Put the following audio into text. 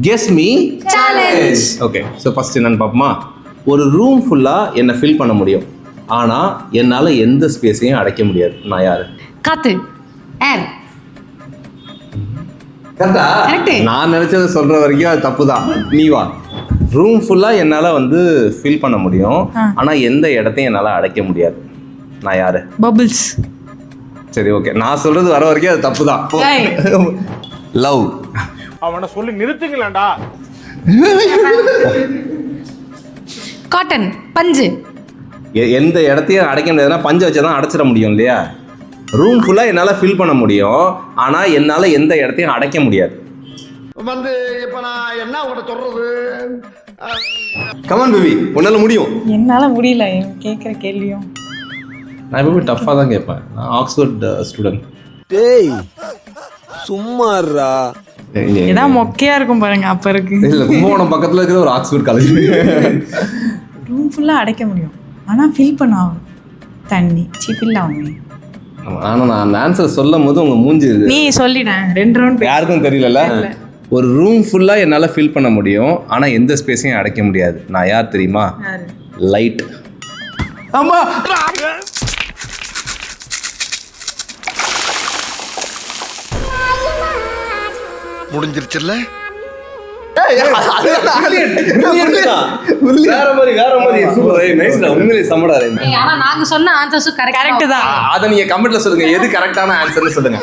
Guess me challenge. Okay, so first என்னன்னு பார்ப்போமா? ஒரு ரூம் ஃபுல்லாக என்னை ஃபில் பண்ண முடியும், ஆனால் என்னால் எந்த ஸ்பேஸையும் அடைக்க முடியாது. நான் யாரு? காத்து, ஏர். கரெக்டா? நான் நினைச்சதை சொல்ற வரைக்கும் அது தப்பு தான். நீ வா. ரூம் ஃபுல்லாக என்னால் வந்து ஃபில் பண்ண முடியும், ஆனால் எந்த இடத்தையும் என்னால் அடைக்க முடியாது. நான் யாரு? பபிள்ஸ். சரி, ஓகே, நான் சொல்றது வர வரைக்கும் அது தப்பு தான். லவ். அவனை சொல்லி நிறுத்துங்களேன்டா. காட்டன், பஞ்சு. எந்த இடத்தையும் அடைக்க முடியாதுன்னா பஞ்சை வச்சு தான் அடைச்சிட முடியும் இல்லையா? ரூம் ஃபுல்லாக என்னால் ஃபில் பண்ண முடியும், ஆனால் என்னால் எந்த இடத்தையும் அடைக்க முடியாது. வந்து இப்போ நான் என்ன உங்கள்கிட்ட சொல்றது? கமான் பேபி, உன்னால முடியும். என்னால முடியல கேட்குற கேள்வியும். நான் எப்பவுமே டஃப்பாக தான் கேட்பேன். நான் ஆக்ஸ்ஃபோர்ட் ஸ்டூடெண்ட். டேய் சும்மாறா. ஏதாவது மொக்கையா இருக்கும் பாருங்க. அப்ப இருக்கு இல்லை, கும்பகோணம் பக்கத்தில் இருக்கிற ஒரு ஆக்ஸ்ஃபோர்ட் காலேஜ். ரூம் ஃபுல்லா அடைக்க முடியும், ஆனா ஃபில் பண்ண ஆகும் தண்ணி. சிப்பில் ஆகும். ஆனால் நான் அந்த ஆன்சர் சொல்லும் போது உங்கள் மூஞ்சி நீ சொல்லிட்டேன். 2 ரவுண்ட் யாருக்கும் தெரியல. ஒரு ரூம் ஃபுல்லாக என்னால் ஃபில் பண்ண முடியும், ஆனால் எந்த ஸ்பேஸையும் அடைக்க முடியாது. நான் யார் தெரியுமா? லைட். ஆமா, முடிஞ்சிருச்சுல்ல? ஆனா நாங்க சொன்ன ஆன்சர்ஸ் கரெக்ட் தான். அதை நீங்க கமெண்ட்ல சொல்லுங்க, எது கரெக்டான ஆன்சர்னு சொல்லுங்க.